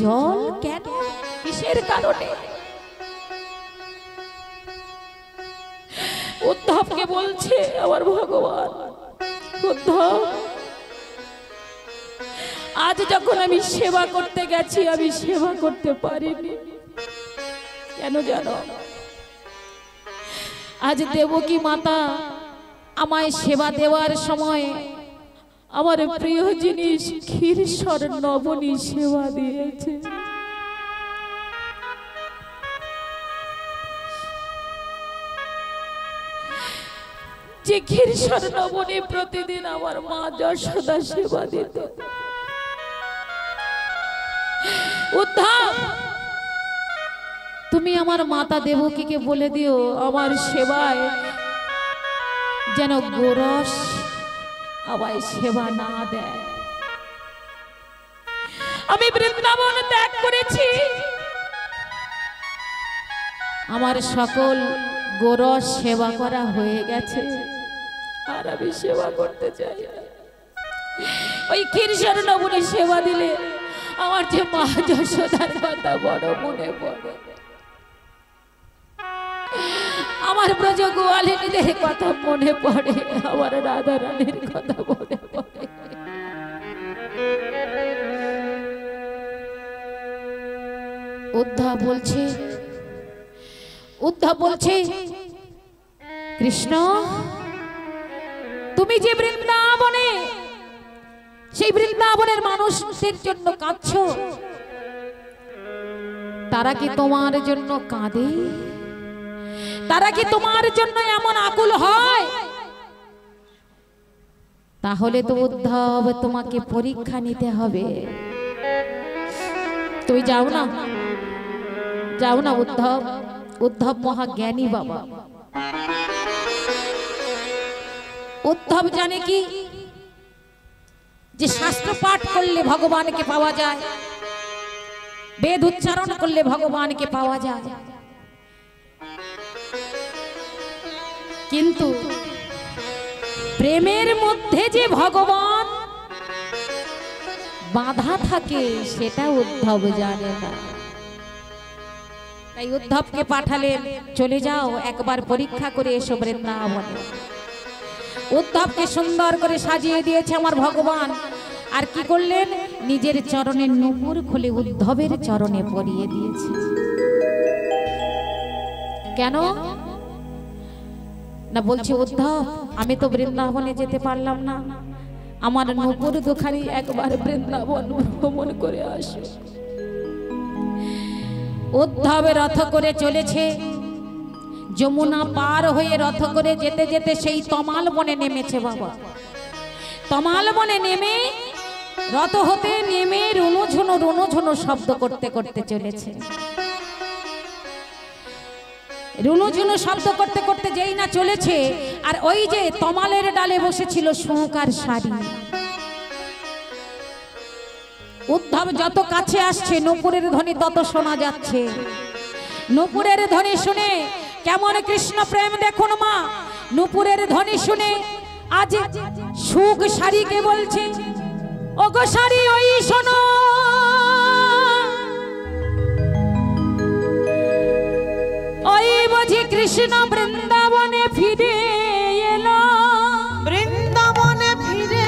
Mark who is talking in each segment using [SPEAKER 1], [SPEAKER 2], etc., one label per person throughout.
[SPEAKER 1] জল কেন, কিসের কারণে? উদ্ধবকে বলছে আমার ভগবান, উদ্ধব আজ যখন আমি সেবা করতে গেছি আমি সেবা করতে পারিনি। কেন জানো? আজ দেবকী মাতা আমায় সেবা দেওয়ার সময় আমার প্রিয় জিনিস ক্ষীরসর নবনী সেবা দিয়েছে। যে ক্ষীরসর নবনী প্রতিদিন আমার মা যশোদা সেবা দিত। উদ্ধব, তুমি আমার মাতা দেবকীকে বলে দিও আমার সেবায় যেন গোরস আমায় সেবা না দেয়। আমি বৃন্দাবন ত্যাগ করেছি, আমার সকল গোরস সেবা করা হয়ে গেছে, আর আমি সেবা করতে চাই। ওই ক্ষীরসর নবনী সেবা দিলে আমার যে মা যশোদার কথা বড় মনে পড়ে, আমার ব্রজ গোয়ালিনীদের কথা মনে পড়ে, আমার রাধা রানীর কথা মনে পড়ে। উদ্ধব বলছে কৃষ্ণ, তুমি যে বৃন্দাবনে, সেই বৃন্দাবনের মানুষদের জন্য কাঁদছো, তারা কি তোমার জন্য কাঁদে? তারা কি তোমার জন্য এমন আকুল হয়? তাহলে তো উদ্ধব তোমাকে পরীক্ষা নিতে হবে। তুমি যাও না, যাও না উদ্ধব। উদ্ধব মহাজ্ঞানী বাবা। উদ্ধব জানে কি যে শাস্ত্র পাঠ করলে ভগবানকে পাওয়া যায়, বেদ উচ্চারণ করলে ভগবানকে পাওয়া যায়, কিন্তু প্রেমের মধ্যে যে ভগবান বাধা থাকে সেটা উদ্ধব জানে না। তাই উদ্ধবকে পাঠালেন, চলে যাও একবার পরীক্ষা করে এসো বৃন্দাবনে। উদ্ধবকে সুন্দর করে সাজিয়ে দিয়েছে আমার ভগবান। আর কি করলেন? নিজের চরণের নূপুর খুলে উদ্ধবের চরণে পরিয়ে দিয়েছে। কেন না? বলছে উদ্ধব, আমি তো বৃন্দাবনে যেতে পারলাম না, আমার নূপুর দুখানি একবার বৃন্দাবন ভ্রমণ করে আসো। উদ্ধব রথ করে চলেছে, যমুনা পার হয়ে রথ করে যেতে যেতে সেই তমাল বনে নেমেছে বাবা। তমাল বনে নেমে রথ হতে নেমে রুনুঝুনো রুনুঝুনো শব্দ করতে করতে চলেছে। রুনুঝুনো শব্দ করতে করতে যেই না চলেছে, আর ওই যে তমালের ডালে বসেছিল শুঁকার শাড়ি। উদ্ধব যত কাছে আসছে নূপুরের ধ্বনি তত শোনা যাচ্ছে। নূপুরের ধ্বনি শুনে কেমন কৃষ্ণ প্রেম দেখুন মা। নূপুরের ধ্বনি শুনে আজ শুক শাড়িকে বলছে, ও গো শাড়ি ওই শোনো, ওই বুঝি কৃষ্ণ বৃন্দাবনে ফিরে এলো, বৃন্দাবনে ফিরে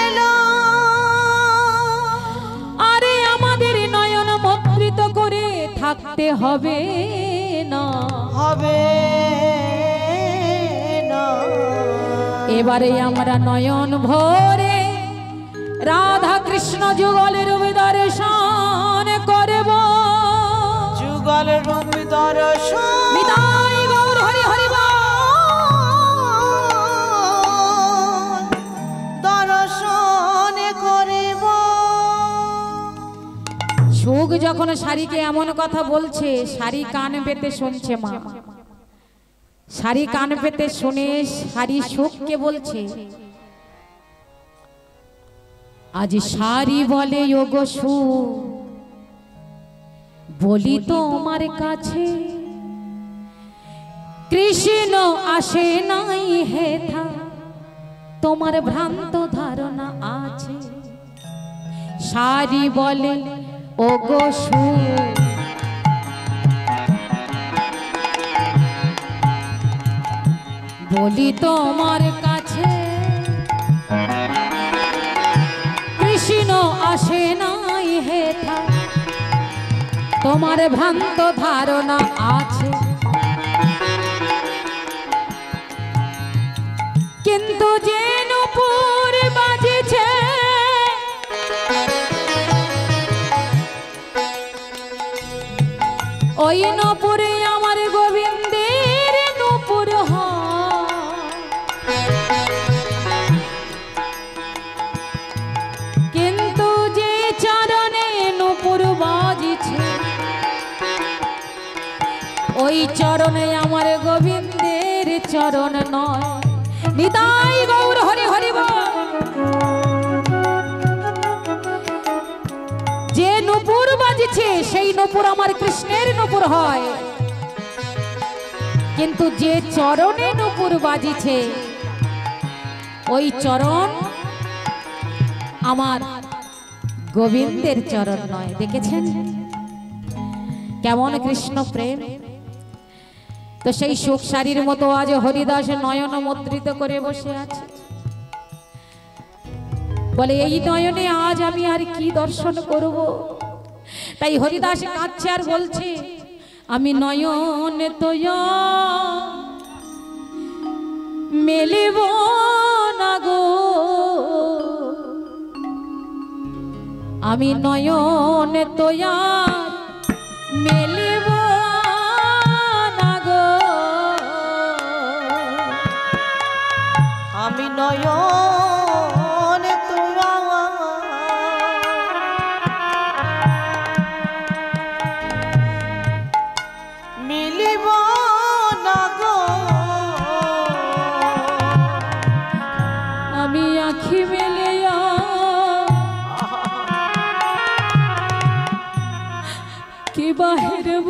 [SPEAKER 1] এলো। আরে আমাদের নয়ন মুদ্রিত করে থাকতে হবে না, হবে না। এবারে আমরা নয়ন ভরে রাধা কৃষ্ণ যুগলের রূপ দর্শন করব, যুগলের রূপ দর্শন। বিদায় গৌর হরি হরি দর্শন করব। সুখ যখন শাড়িকে এমন কথা বলছে, শাড়ি কান পেতে শুনছে মা। শাড়ি কান পেতে শুনে শাড়ি সুখকে বলছে, আজ শাড়ি বলে ওগো সুখ, বলি তোমার কাছে কৃষ্ণ আসে নাই হেথা, তোমার ভ্রান্ত ধারণা আছে। সারি বলে ও গো বলি তোমার কাছে কৃষ্ণ আসে নাই হেথা তোমার ভ্রান্ত ধারণা আছে কিন্তু যে নূপুর বাজেছে ওই নূপুরে আমার গোবিন্দের নূপুর কিন্তু যে চরণে নূপুর বাজেছে ওই চরণে আমার গোবিন্দের চরণ নয় নিতাই গৌর হরি হরি বল যে নূপুর বাজছে সেই নূপুর আমার কৃষ্ণের নূপুর হয় কিন্তু যে চরণে নূপুর বাজছে ওই চরণ আমার গোবিন্দের চরণ নয় দেখেছেন কেমন কৃষ্ণ প্রেম তো সেই সুখ শাড়ির মতো আজ হরিদাস নয়ন মুদ্রিত করে বসে আছে বলে এই নয়নে আজ আমি আর কি দর্শন করব তাই হরিদাস কাঁদছে আর বলছে আমি নয়নে তোয়া মেলিব না গো আমি নয়নে তোয়া মেলিব
[SPEAKER 2] আমি নয়ন তোয়া মিলিব না গো
[SPEAKER 1] আমি আখি মেলিয়া কি বাহিরব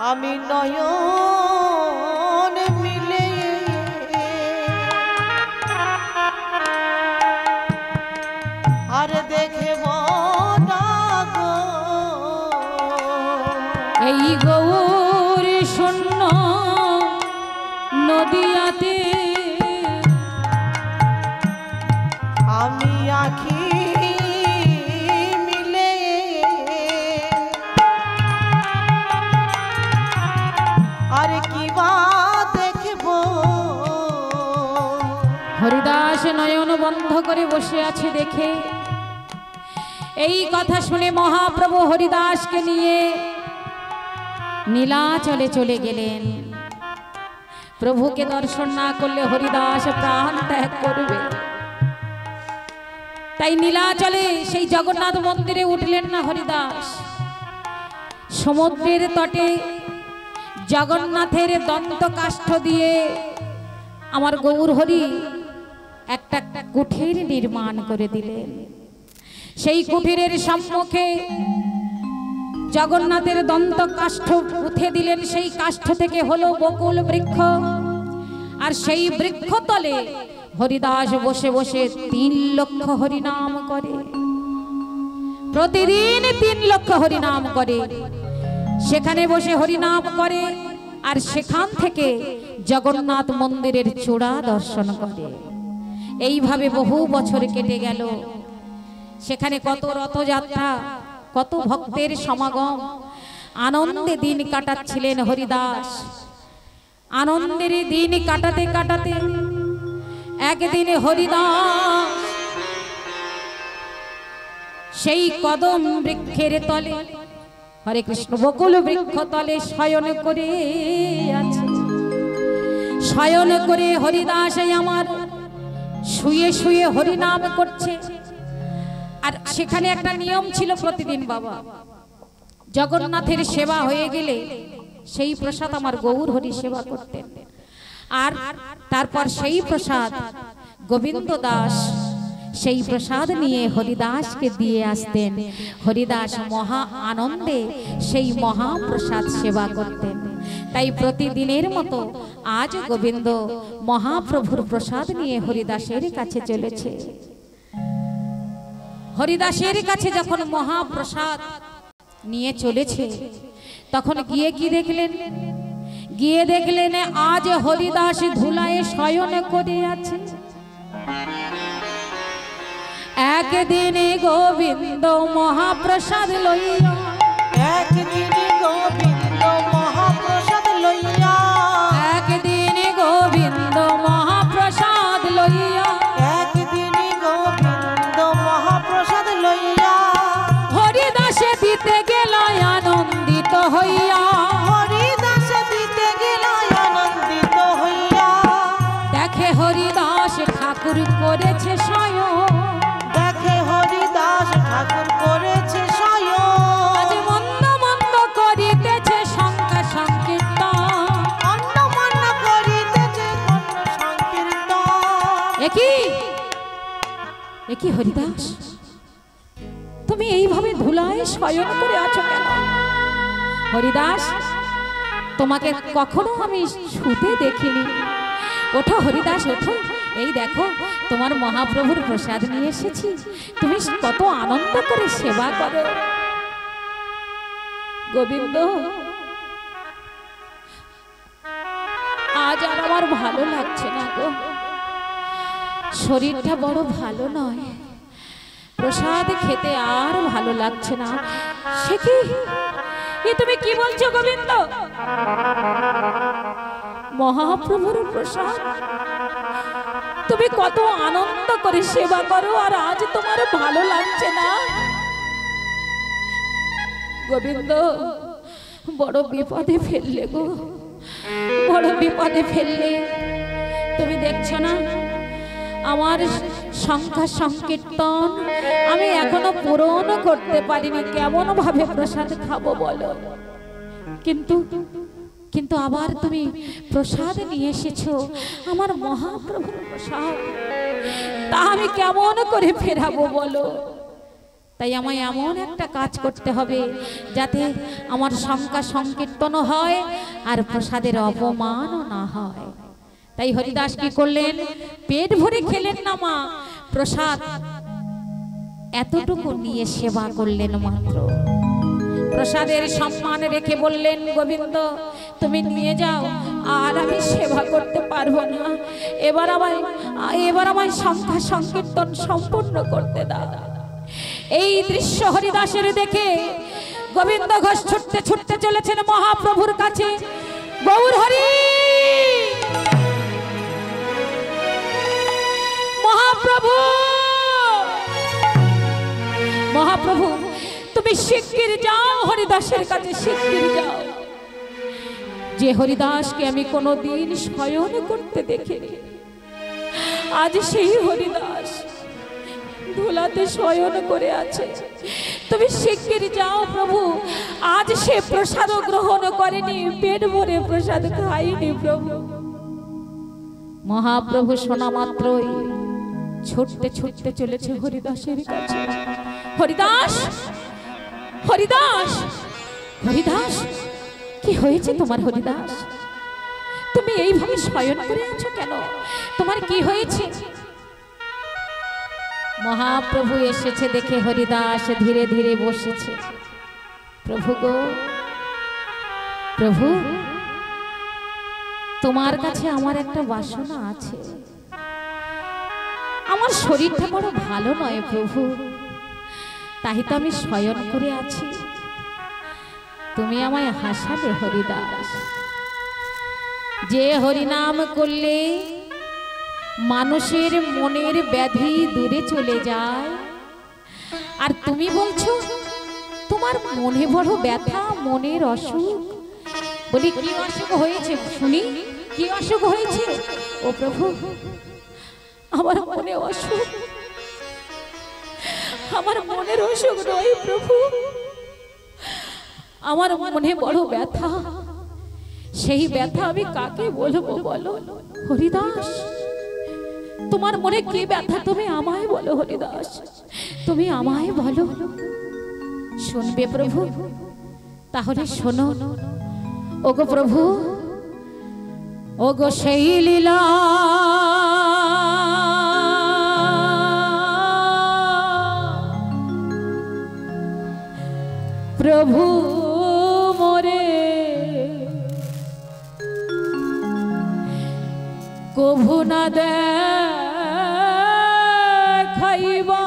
[SPEAKER 2] আমি নয়ন মিলে আর দেখব না গো
[SPEAKER 1] এই গৌর শূন্য নদিয়াতে
[SPEAKER 2] আমি আখি
[SPEAKER 1] হরিদাস নয়ন বন্ধ করে বসে আছে দেখে এই কথা শুনে মহাপ্রভু হরিদাসকে নিয়ে নীলাচলে চলে গেলেন প্রভুকে দর্শন না করলে হরিদাস প্রাণ ত্যাগ করবে তাই নীলাচলে সেই জগন্নাথ মন্দিরে উঠলেন না হরিদাস সমুদ্রের তটে জগন্নাথের দন্ত কাষ্ঠ দিয়ে আমার গৌর হরি একটা কুঠির নির্মাণ করে দিলেন সেই কুঠিরের সম্মুখে জগন্নাথের দন্ত কাষ্ঠ উঠে দিলেন সেই কাষ্ঠ থেকে হলো বকুল বৃক্ষ আর সেই বৃক্ষ তলে হরিদাস বসে বসে 3 লক্ষ হরিনাম করে প্রতিদিন 3 লক্ষ হরিনাম করে সেখানে বসে হরিনাম করে আর সেখান থেকে জগন্নাথ মন্দিরের চূড়া দর্শন করে এইভাবে বহু বছর কেটে গেল সেখানে কত রথযাত্রা কত ভক্তের সমাগম আনন্দে দিন কাটাচ্ছিলেন হরিদাস আনন্দের দিন কাটাতে কাটাতে একদিনে হরিদাস সেই কদম বৃক্ষের তলে হরে কৃষ্ণ বকুল বৃক্ষ তলে শয়ন করে আছে শয়ন করে হরিদাস আমার শুয়ে শুয়ে হরিনাম করছে আর সেখানে একটা নিয়ম ছিল প্রতিদিন বাবা জগন্নাথের সেবা হয়ে গেলে সেই প্রসাদ আমার গৌর হরি সেবা করতেন আর তারপর সেই প্রসাদ গোবিন্দ দাস সেই প্রসাদ নিয়ে হরিদাসকে দিয়ে আসতেন হরিদাস মহা আনন্দে সেই মহাপ্রসাদ সেবা করতেন তাই প্রতিদিনের মতো আজ গোবিন্দ মহাপ্রভুর প্রসাদ নিয়ে হরিদাসের কাছে চলেছে। হরিদাসের কাছে যখন মহাপ্রসাদ নিয়ে চলেছে, তখন গিয়ে কি দেখলেন? গিয়ে দেখলেন আজ হরিদাস ধুলায় শয়ন করে আছে। একদিনে গোবিন্দ মহাপ্রসাদ লইয়া,
[SPEAKER 2] একদিনে গোবিন্দ মহাপ্রসাদ লইয়া,
[SPEAKER 1] একদিনে গোবিন্দ মহাপ্রসাদ লইয়া,
[SPEAKER 2] একদিনে গোবিন্দ মহাপ্রসাদ লইয়া,
[SPEAKER 1] হরিদাসে দিতে গেল আনন্দিত হইয়া,
[SPEAKER 2] হরিদাসে দিতে গেল আনন্দিত হইয়া,
[SPEAKER 1] দেখে হরিদাস ঠাকুর করেছে শয়ন,
[SPEAKER 2] দেখে হরিদাস ঠাকুর করেছে শয়ন,
[SPEAKER 1] আজ মন্দ মন্দ করিতেছে শঙ্কা সংকীর্তন।
[SPEAKER 2] অন্নমন্ন করিতেছে কর্ণ সংকীর্তন।
[SPEAKER 1] একই হরিদাস, তুমি এইভাবে ধুলায় শয়ন করে আছো কেন? হরিদাস, তোমাকে কখনো আমি শুতে দেখিনি। ওঠো হরিদাস, ওঠো, এই দেখো তোমার মহাপ্রভুর প্রসাদ নিয়ে এসেছি, তুমি কত আনন্দ করে সেবা করো। গোবিন্দ, আজ আর আমার ভালো লাগছে না গো, শরীরটা বড় ভালো নয়, প্রসাদ খেতে আর ভালো লাগছে না। সে কি, এ তুমি কি বলছো গোবিন্দ? মহাপ্রভুর প্রসাদ তুমি কত আনন্দ করে সেবা করো, আর আজ তোমার ভালো লাগছে না? গোবিন্দ, বড় বিপদে ফেললে গো, বড় বিপদে ফেললে। তুমি দেখছো না আমার সংখ্যা সংকীর্তন আমি এখনো পূরণ করতে পারিনি, কেমন ভাবে প্রসাদ খাবো বলো? কিন্তু কিন্তু আবার তুমি প্রসাদ নিয়ে এসেছো, আমার মহাপ্রভুর প্রসাদ, তা আমি কেমন করে ফেরাবো বলো? তাই আমায় এমন একটা কাজ করতে হবে যাতে আমার সংখ্যা সংকীর্তনও হয় আর প্রসাদের অপমানও না হয়। তাই হরিদাস কি করলেন? পেট ভরে খেলেন না মা প্রসাদ, এতটুকু নিয়ে সেবা করলেন মাত্র। প্রসাদের সম্মান রেখে বললেন, গোবিন্দ তুমি নিয়ে যাও, আর আমি সেবা করতে পারবো না, এবার আমায় সংখ্যা সংকীর্তন সম্পূর্ণ করতে দাও। এই দৃশ্য হরিদাসের দেখে গোবিন্দ ঘোষ ছুটতে ছুটতে চলেছেন মহাপ্রভুর কাছে। গৌর হরি, মহাপ্রভু, মহাপ্রভু তুমি শিগগির যাও হরিদাসের কাছে, শিগগির যাও। যে হরিদাসকে আমি কোনোদিন শয়ন করতে দেখিনি, আজ সেই হরিদাস ধুলাতে শয়ন করে আছে। তুমি শিগগির যাও প্রভু, আজ সে প্রসাদ গ্রহণ করেনি, পেট ভরে প্রসাদ খাইনি প্রভু। মহাপ্রভু শোনা মাত্রই ছুটতে ছুটতে চলেছে হরিদাসের কাছে। হরিদাস, হরিদাস, হরিদাস, কি হয়েছে তোমার হরিদাস? তুমি এইভাবে শয়ন করে আছো কেন? তোমার কি হয়েছে? মহাপ্রভু এসেছে দেখে হরিদাস ধীরে ধীরে বসেছে। প্রভু গো, প্রভু তোমার কাছে আমার একটা বাসনা আছে, আমার শরীরটা বড় ভালো নয় প্রভু, তাই তো আমি শয়ন করে আছি। তুমি আমায় হাসালে হরিদাস। যে হরিনাম করলে মানুষের মনের ব্যাধি দূরে চলে যায়, আর তুমি বলছো তোমার মনে বড় ব্যথা, মনের অসুখ। বলি কি অসুখ হয়েছে শুনি, কি অসুখ হয়েছে? ও প্রভু, আমার মনে অসুখ, আমার মনের অসুখ নয় প্রভু, আমার মনে বড় ব্যথা। সেই ব্যথা আমি কাকে বলবো বলো? হরিদাস, তোমার মনে কি ব্যথা তুমি আমায় বলো হরিদাস, তুমি আমায় বলো। শুনবে প্রভু? তাহলে শোনো। ওগো প্রভু, ওগো সেই লীলা প্রভু মোরে কভু না দেখাইবা।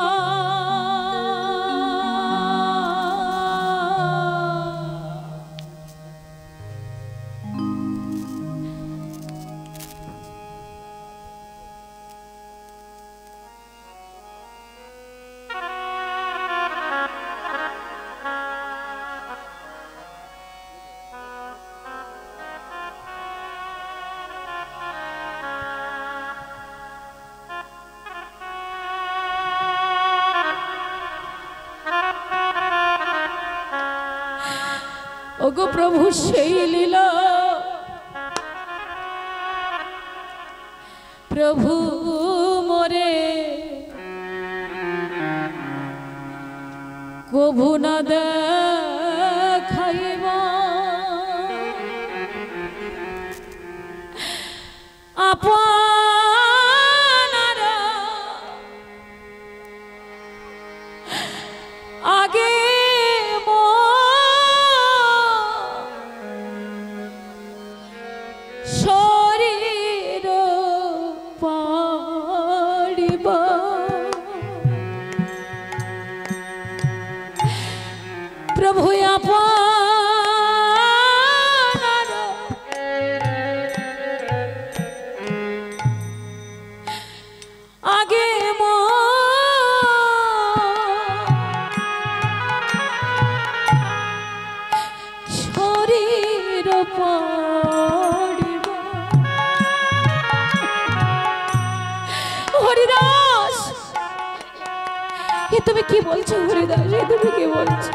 [SPEAKER 1] ওগো প্রভু সেই লীলা প্রভু মোরে কভু না দেখাইবা। আপনারা আগে শরীর পাড়িবা। প্রভু আপনারা আগে শরীর পাড়িবা। হরিদাস, এ তুমি কি বলছো? হরিদাস, এ তুমি কি বলছো?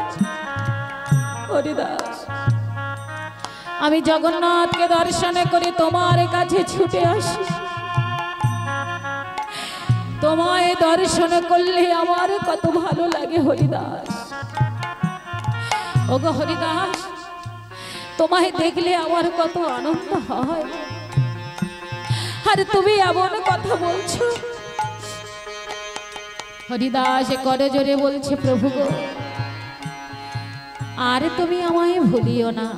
[SPEAKER 1] হরিদাস, আমি জগন্নাথকে দর্শনে করে তোমার কাছে ছুটে আসি। তোমায় দর্শন করলে আমার কত ভালো লাগে হরিদাস। ওগো হরিদাস, তোমায় দেখলে আমার কত আনন্দ হয়। আর তুমি এমন কথা বলছো। হরিদাস করে জোরে বলছে, প্রভু গো, আর তুমি আমায় ভুলিও না।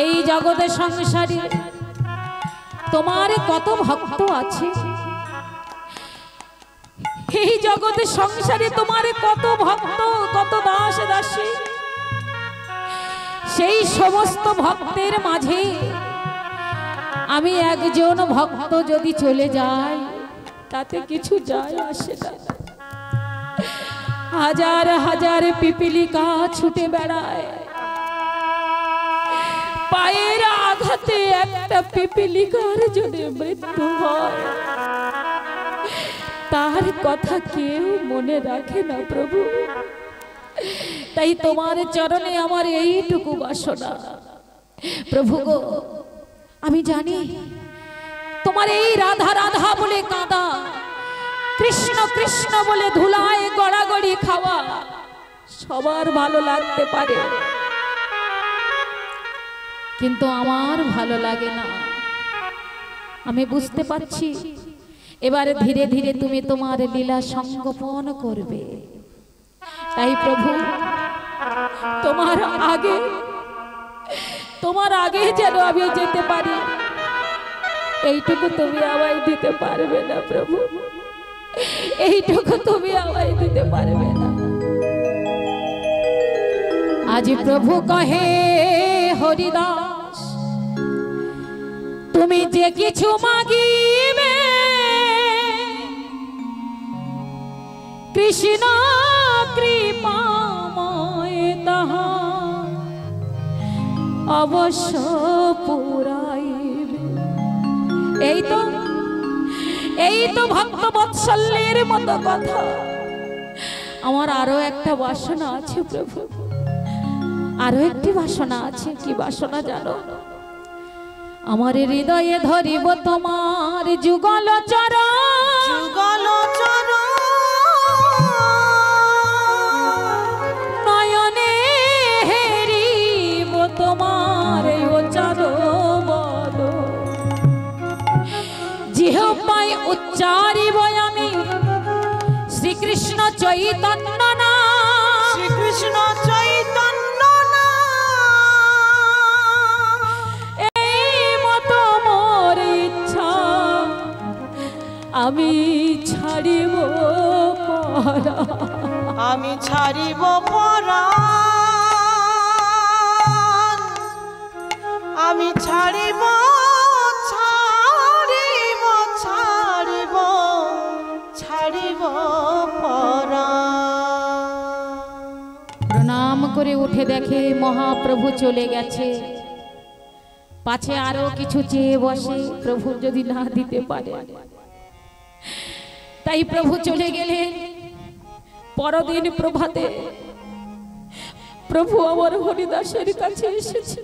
[SPEAKER 1] এই জগতে সংসারে তোমার কত ভক্ত আছে। এই জগতে সংসারে তোমার কত ভক্ত, কত দাস দাসী। সেই সমস্ত ভক্তের মাঝে আমি একজন ভক্ত যদি চলে যাই, তাতে কিছু যায় আসে না। হাজার হাজার পিপিলিকা ছুটে বেড়ায়, পায়ের আঘাতে একটা পিপিলিকার যদি মৃত্যু হয়, তার কথা কেউ মনে রাখে না প্রভু। তাই তোমার চরণে আমার এইটুকু বাসনা। প্রভু গো, আমি জানি তোমার এই রাধা রাধা বলে কাঁদা, কৃষ্ণ কৃষ্ণ বলে ধুলায় গড়াগড়ি খাওয়া সবার ভালো লাগতে পারে, কিন্তু আমার ভালো লাগে না। আমি বুঝতে পারছি এবারে ধীরে ধীরে তুমি তোমার লীলা সংগোপন করবে। তাই প্রভু, তোমার আগে যেন আমি যেতে পারি, এইটুকু তুমি আমায় দিতে পারবে না প্রভু? এইটুকু তুমি আমায় দিতে পারবে না? আজ প্রভু কহে হরিদাস, তুমি যে কিছু মাগিবে কৃষ্ণ কৃপাময় তাহা অবশ্য পুরাইবে। এই তো ভক্ত বৎসল্যের মতো কথা। আমার আরো একটা বাসনা আছে প্রভু, আরো একটি বাসনা আছে। কি বাসনা জানো? আমার হৃদয়ে ধরিব তোমার যুগল চরণ,
[SPEAKER 2] যুগল চরণ,
[SPEAKER 1] নয়নে হেরিব তোমার শ্রীকৃষ্ণ চৈতন্য না,
[SPEAKER 2] শ্রীকৃষ্ণ চৈতন্য না,
[SPEAKER 1] এই মতো মোর ইচ্ছা আমি ছাড়িব পরা,
[SPEAKER 2] আমি ছাড়িব পরাণ, আমি ছাড়িব ছাড়িব ছাড়িব ছাড়িব পরাণ।
[SPEAKER 1] প্রণাম করে উঠে দেখে মহাপ্রভু চলে গেছে। পাছে আরো কিছু চেয়ে বসে, প্রভু যদি না দিতে পারে। তাই প্রভু চলে গেলেন। পরদিন প্রভাতে প্রভু আমার হরিদাসের কাছে এসেছে।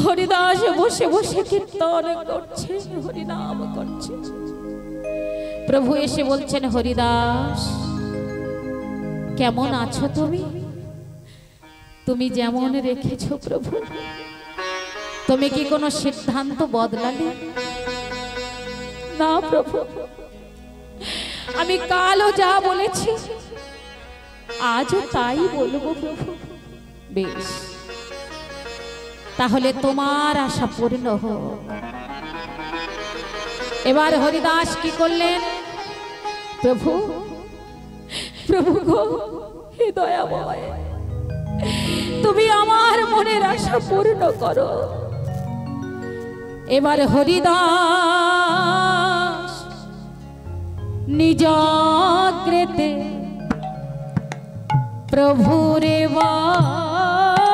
[SPEAKER 1] হরিদাস বসে বসে কীর্তন করছে, হরিনাম করছে। প্রভু এসে বলছেন, হরিদাস কেমন আছো তুমি? তুমি যেমন রেখেছো প্রভু, তুমি কি কোনো সিদ্ধান্ত বদলালে? না প্রভু, আমি কালও যা বলেছি আজও তাই বলবো প্রভু। বেশ, তাহলে তোমার আশা পূর্ণ হোক। এবার হরিদাস কি করলেন? প্রভু, প্রভু গো, হে দয়াময়, তুমি আমার মনের আশা পূর্ণ করো। এবার হরিদাস নিজ অগ্রেতে প্রভুরে বসাইলা।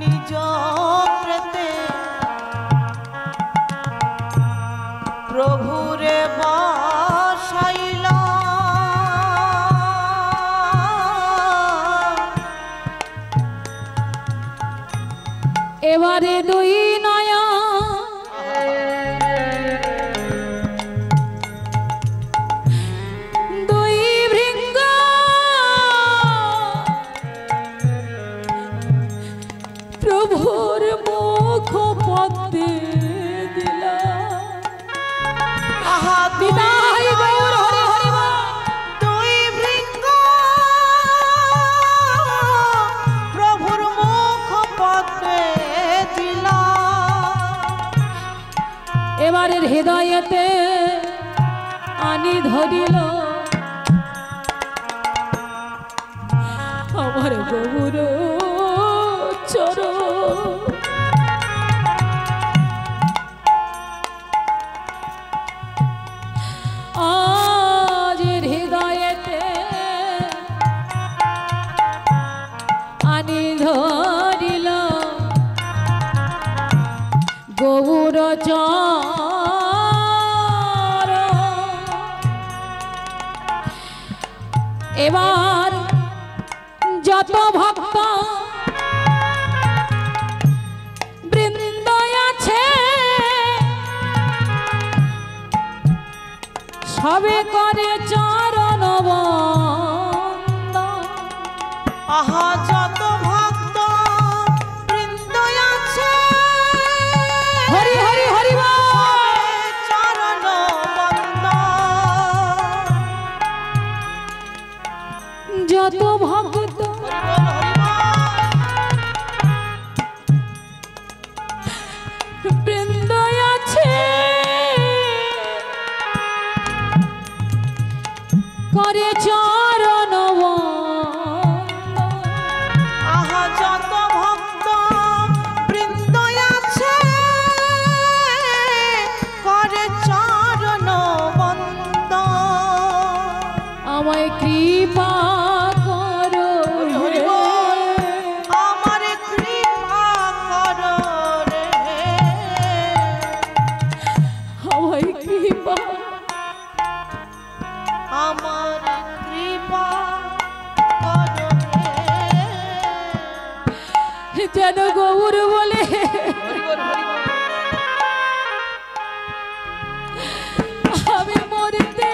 [SPEAKER 2] নিজ প্রেতে প্রভুরে বসাইলা।
[SPEAKER 1] এবারে দুই নয়া দুই ভৃঙ্গ প্রভুর মুখ পদ্মে দিলা। বিদায় গৌর হরি হরি বল।
[SPEAKER 2] দুই ভৃঙ্গ প্রভুর মুখ পদ্মে দিলা।
[SPEAKER 1] এবারে হৃদয়েতে আনি ধরিল আমার গৌর চরণ। আজ হৃদয়েতে আনি ধরিল গৌর চরণ। এবার যত ভক্ত বৃন্দ আছে সবে করে চরণ বন্দন।
[SPEAKER 2] আহা যত ভক্ত বৃন্দ আছে
[SPEAKER 1] হরি হরি হরি বল।
[SPEAKER 2] চরণ বন্দন।
[SPEAKER 1] যত ভক্ত বৃন্দ আছে করে চরণ বন্দন।
[SPEAKER 2] আহা যত ভক্ত বৃন্দ আছে করে চরণ বন্দন।
[SPEAKER 1] আমায় কৃপা করো
[SPEAKER 2] হরি
[SPEAKER 1] হে।
[SPEAKER 2] বল। আমার কৃপা করো রে।
[SPEAKER 1] আমায় কৃপা
[SPEAKER 2] আমার কৃপা করো রে।
[SPEAKER 1] যেন গৌর বলে আমি মরতে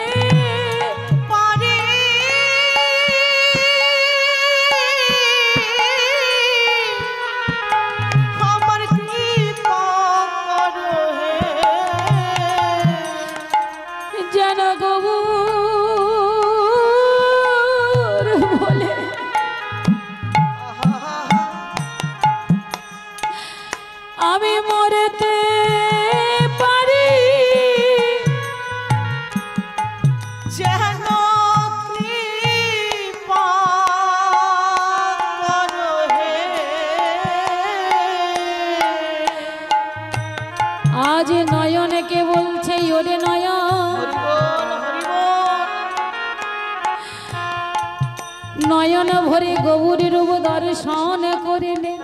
[SPEAKER 2] পারি
[SPEAKER 1] নয়ন ভরে গৌর রূপ দর্শন করে নে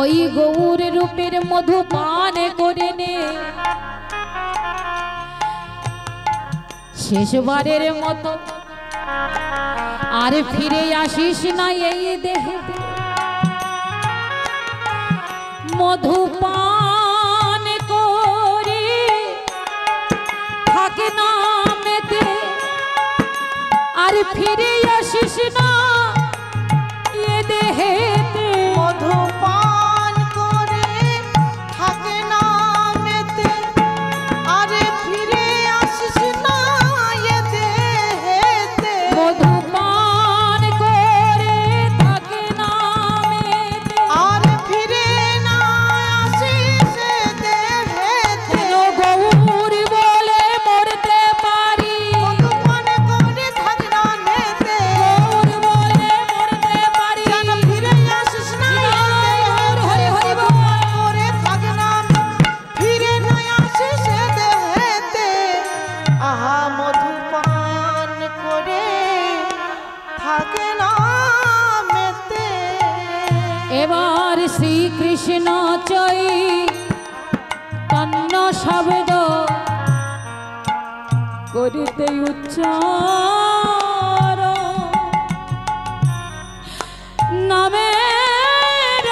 [SPEAKER 1] ওই গৌর রূপের মধু পান করে নে শেষবারের মতো আর ফিরে আসিস না এই দেহে মধু পান করে থাকে না মেতে আর ফিরে আসিস না এ দেহেতে
[SPEAKER 2] মধু পান করে থাকে না মেতে আরে ফিরে আসিস না এ দেহেতে
[SPEAKER 1] মধু পান করে থাকে না মেতে
[SPEAKER 2] আর ফিরে না আসিস এ দেহেতে
[SPEAKER 1] কেন গৌর বলে মরতে পারি
[SPEAKER 2] মধু পান করে থাকে না মেতে
[SPEAKER 1] গৌর বলে মরতে পারি
[SPEAKER 2] যেন ফিরে আসিস না এ দেহেতে
[SPEAKER 1] হরি হরি
[SPEAKER 2] মধু পান করে থাকে না ফিরে না আসিস এ দেহেতে আহা মধু পান করে থাকে না মেতে
[SPEAKER 1] এবার শ্রীকৃষ্ণ চৈ তন্ন শব্দ করিতে উচ্চার নামের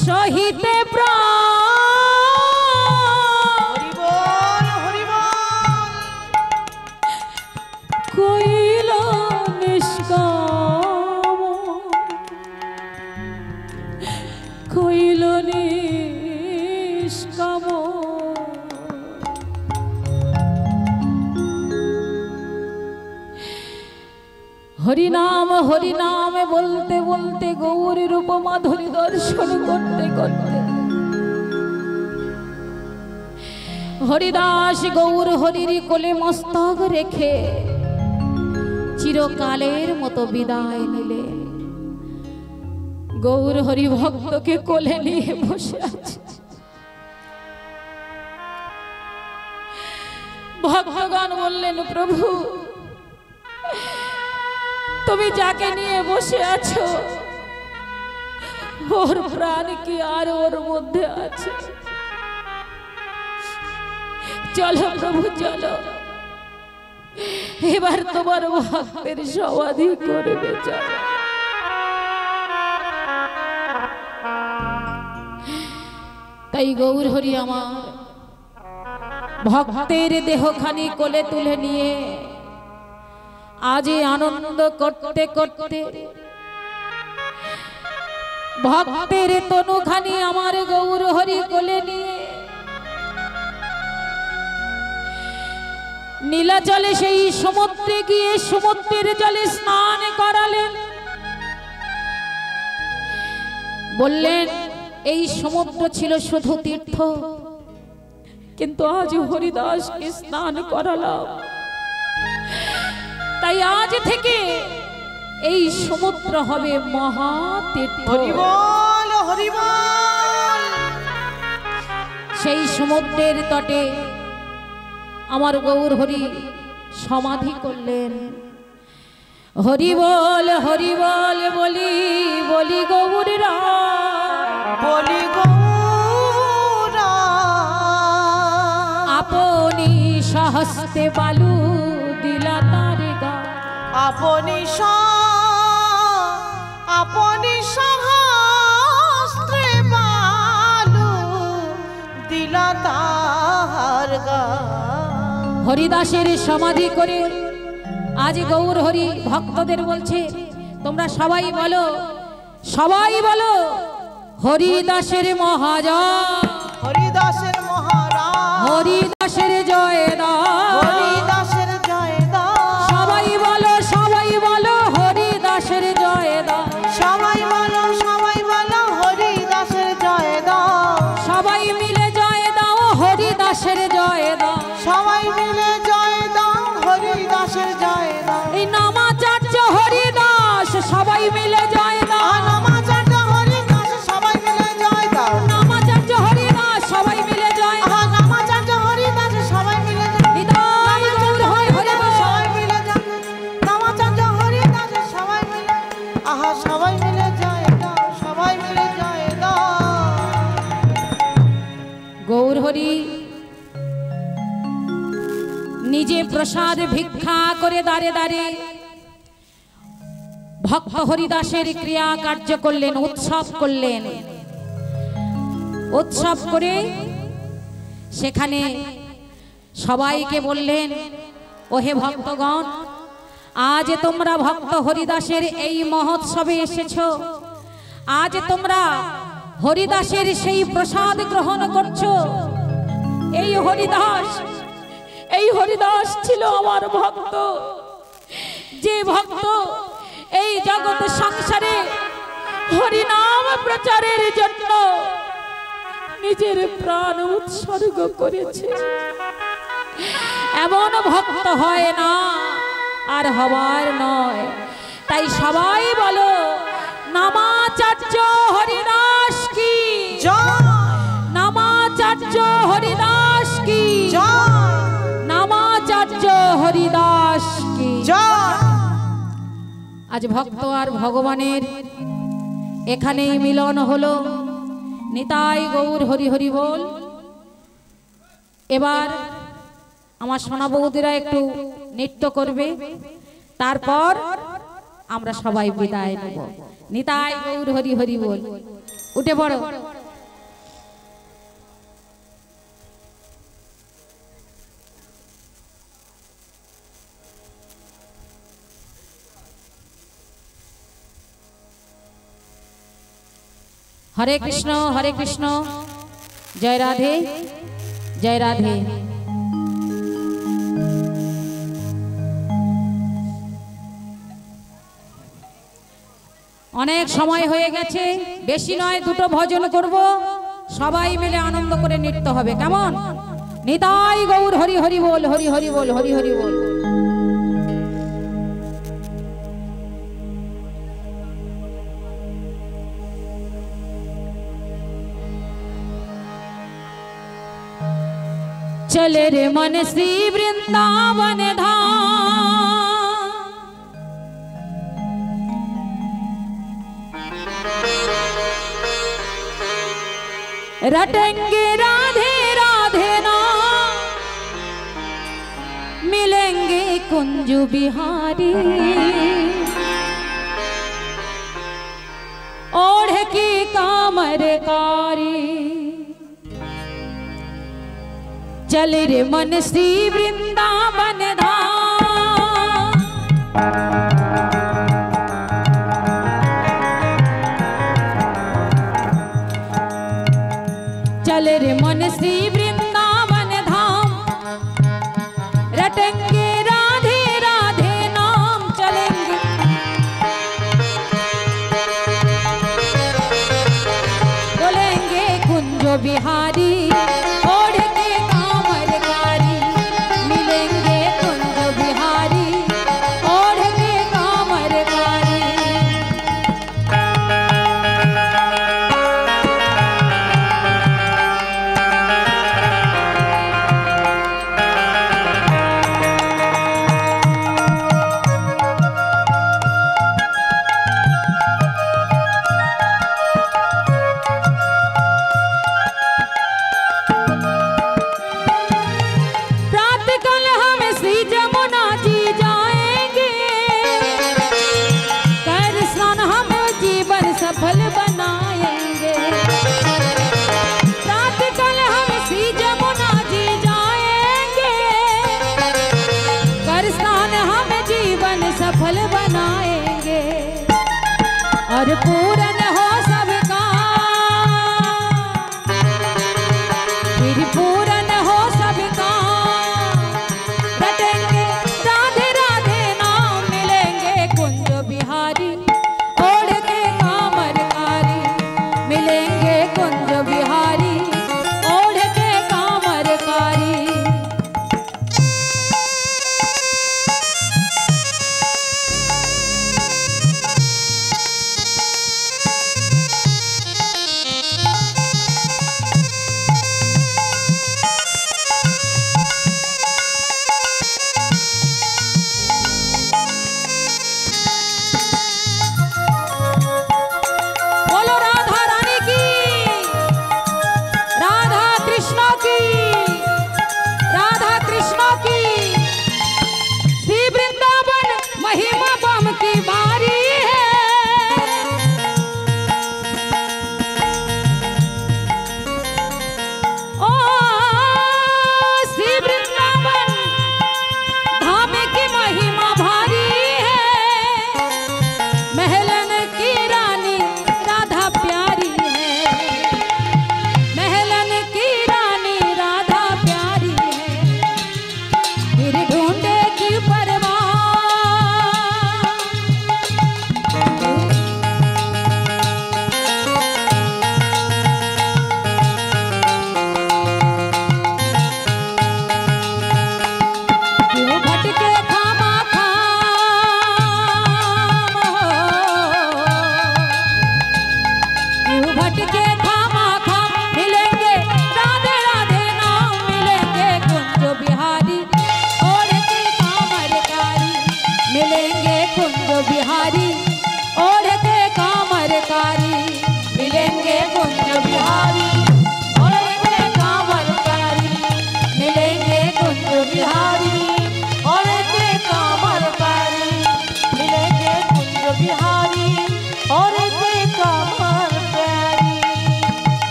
[SPEAKER 1] সহিতে প্রাণ
[SPEAKER 2] হরি বল হরি বল
[SPEAKER 1] কইল নিষ্কাম কইল নিষ্কাম হরিনাম বলতে বলতে গৌর রূপ মাধুরী দর্শন করতে করতে হরিদাস গৌর হরির কোলে মস্তক রেখে চিরকালের মতো বিদায় নিলেন গৌর হরি ভক্তকে কোলে নিয়ে বসে আছে ভক্তগণ বললেন প্রভু তুমি যাকে নিয়ে বসে আছো ওর প্রাণ কি আর ওর মধ্যে আছে চলো প্রভু চলো এবার তোমার ভক্তের সমাধি করবে চলো তাই গৌর হরি আমার ভক্তের দেহখানি কোলে তুলে নিয়ে আজ আনন্দ করতে করতে ভক্তের তনুখানি আমার গৌর হরি কোলে নিয়ে নীলাচলে সেই সমুদ্রে গিয়ে সমুদ্রের জলে স্নান করালেন বললেন এই সমুদ্র ছিল শুধু তীর্থ কিন্তু আজ হরিদাসকে স্নান করালাম তাই আজ থেকে এই সমুদ্র হবে মহাতীর্থ
[SPEAKER 2] হরি বল হরি বল
[SPEAKER 1] সেই সমুদ্রের তটে আমার গৌর হরি সমাধি করলেন হরি বল বলি বলি গৌর
[SPEAKER 2] বলি গৌরা
[SPEAKER 1] আপনি সহস্তে বালু দিলা তার গা
[SPEAKER 2] আপনি সহস্রে বালু দিলা তাহার গা
[SPEAKER 1] হরিদাসের সমাধি করে আজ গৌর হরি ভক্তদের বলছে তোমরা সবাই বলো হরিদাসের মহাজয়
[SPEAKER 2] হরিদাসের মহারাজ
[SPEAKER 1] হরিদাসের জয় দা
[SPEAKER 2] হরিদাসের জয় দা
[SPEAKER 1] সবাই বলো হরিদাসের জয় দা
[SPEAKER 2] সবাই বলো হরিদাসের জয় দা
[SPEAKER 1] সবাই মিলে জয় দাও হরিদাসের জয় দা
[SPEAKER 2] সবাই মিলে জয় দাও হরিদাসের জয় দাও
[SPEAKER 1] এই নামাচার্য হরিদাস সবাই মিলে জয় দাও
[SPEAKER 2] নামাচার্য হরিদাস সবাই মিলে জয় দাও
[SPEAKER 1] নামাচার্য হরিদাস সবাই মিলে জয় দাও
[SPEAKER 2] নামাচার্য হরিদাস সবাই মিলে
[SPEAKER 1] प्रसाद भिक्षा करे दारे दारे भक्त हरिदासेर क्रिया कार्य करलेन, उत्सव करलेन। उत्सव करे सेखाने सबाइके बोललेन, ओहे भक्तगण, आज तोमरा भक्त हरिदासेर एई महोत्सवे एसेछो, आज तोमरा हरिदासेर सेई प्रसाद ग्रहण करछो। एई हरिदास छिलो आमार भक्त, जे भक्त এই জগৎ সংসারে হরি নাম প্রচারের জন্য নিজের প্রাণ উৎসর্গ করেছে, এমন ভক্ত হয় না আর হবার নয়। তাই সবাই বলো নামাচার্য হরিদাস কি জয়, নামাচার্য হরিদাস কি জয়, নামাচার্য হরিদাস কি জয়। आज भक्त और भगवानेर एखानेई मिलन हलो। निताई गौर हरि हरि बोल। एबार आमार सोना बौदिरा एकटू नृत्य करबे, तारपर आमरा सबाई बिदाय नेब। निताई गौर हरि हरि बोल। उठे पड़ो। हरे कृष्ण जय राधे जय राधे। अनेक समय हो गेছে, বেশি নয় দুটো ভজন করব, সবাই মিলে আনন্দ করে নৃত্য হবে, কেমন? নিতাই গৌর হরি হরি বল, হরি হরি বল, হরি হরি বল। चले रे मन श्री वृंदावन धाम, रटेंगे राधे राधे नाम, मिलेंगे कुंज बिहारी, ओढ़ की कामरकारी। चल रे मन श्री वृंदावन धाम, चल रे मन श्री वृंदावन धाम, रटेंगे राधे राधे नाम, चलेंगे बोलेंगे कुंज बिहारी, और पूरन हो सबका, फिर पूरन हो सबका, रटेंगे राधे राधे नाम, मिलेंगे कुंज बिहारी, ओढ़ के कामरकारी, मिलेंगे कुंज बिहारी, ओढ़ के कामरकारी।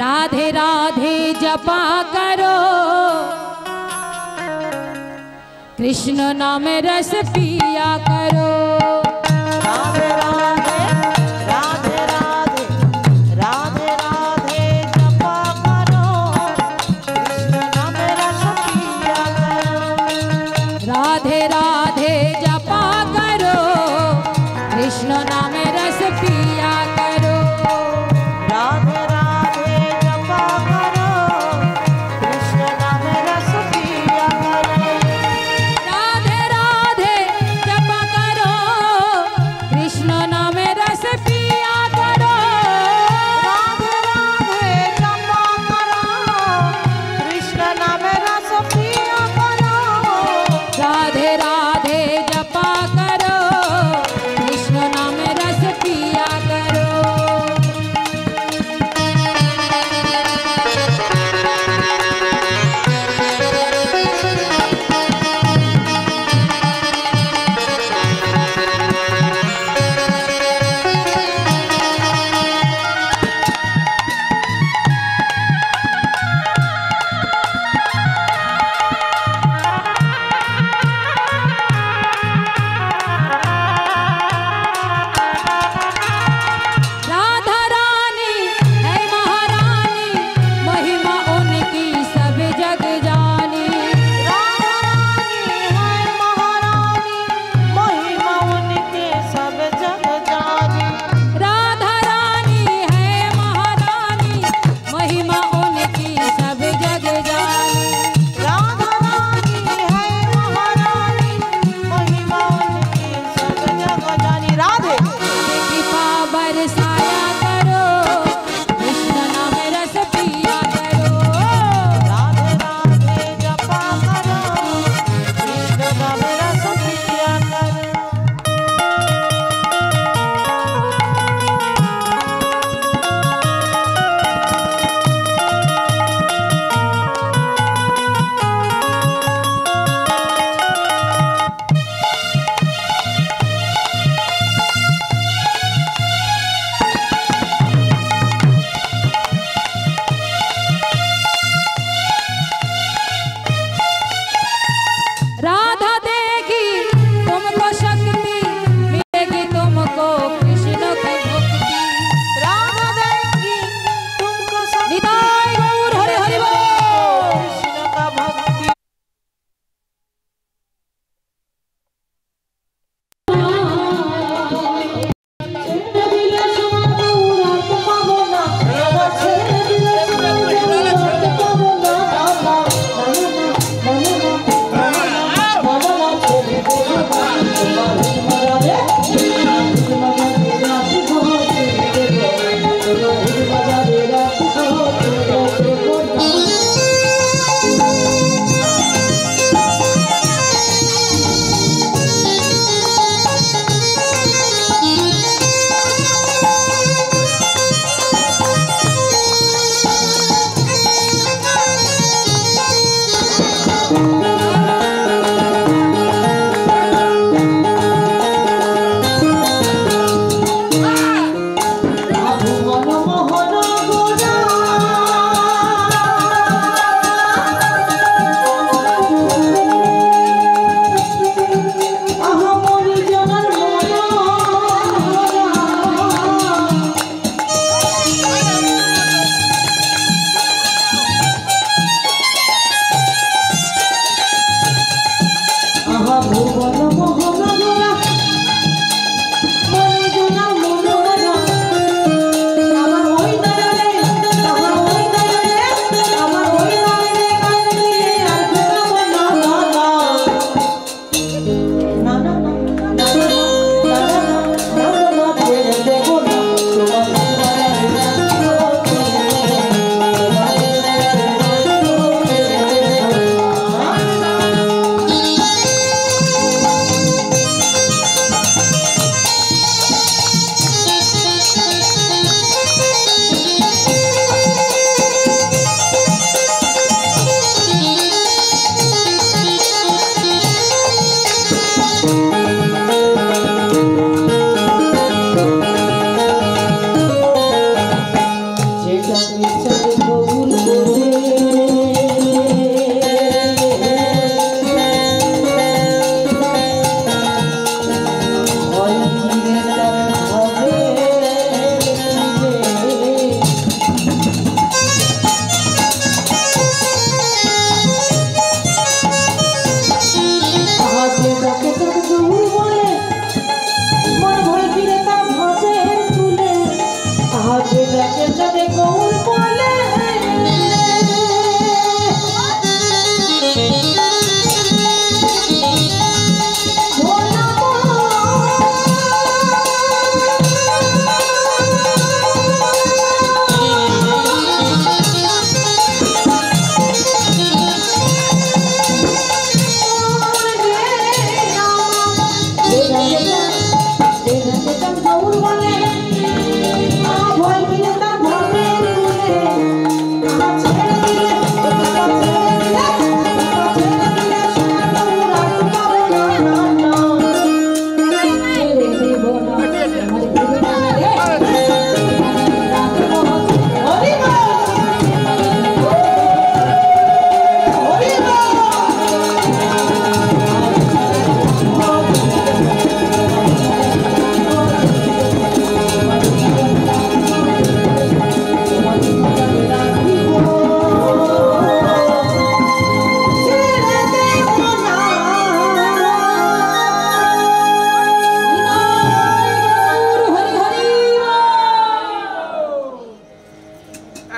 [SPEAKER 1] राधे राधे जपा करो, कृष्ण नाम रस पिया करो।
[SPEAKER 2] राधे राधे राधे राधे राधे राधे जपा करो, कृष्ण नाम रस पिया करो।
[SPEAKER 1] राधे राधे जपा करो, कृष्ण नाम रस पिया करो।
[SPEAKER 2] राधे राधे जपा करो, कृष्ण नाम रस पिया करो।
[SPEAKER 1] राधे राधे जपा करो, कृष्ण नाम रस पिया करो।
[SPEAKER 2] राधे राधे जपा करो, कृष्ण नाम रस पिया करो।
[SPEAKER 1] राधे राधे जपा करो, कृष्ण नाम रस पिया करो। राधा रानी है महारानी, महिमा उनकी सब जग जानी।
[SPEAKER 2] राधा रानी है महारानी, महिमा उनके सब जग जानी।
[SPEAKER 1] राधा रानी है महारानी, महिमा उनकी सब जग जानी।
[SPEAKER 2] राधा रानी है महारानी, महिमा उनके सब जग जानी। राधे
[SPEAKER 1] कृपा बरसाया करो, कृष्ण नाम रस पिया करो।
[SPEAKER 2] राधे राधे जपा करो, कृष्ण नाम रस पिया करो।
[SPEAKER 1] राधा देगी तुमको शक्ति, मिलेगी तुमको कृष्ण की भक्ति।
[SPEAKER 2] राधा देगी तुमको सब
[SPEAKER 1] निताई गौर हरि हरि बोल।
[SPEAKER 2] कृष्ण का भक्ति।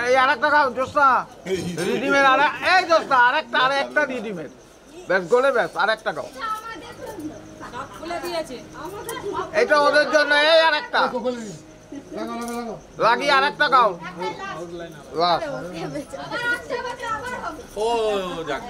[SPEAKER 3] এই আরেকটা গাও জোসনা রিডিমের এই জোসনা আরেকটা রিডিমের ব্যাস গোলে ব্যাস আরেকটা গাও এটা ওদের জন্য এই আরেকটা লাগি আরেকটা গাও বাস
[SPEAKER 4] ও যাক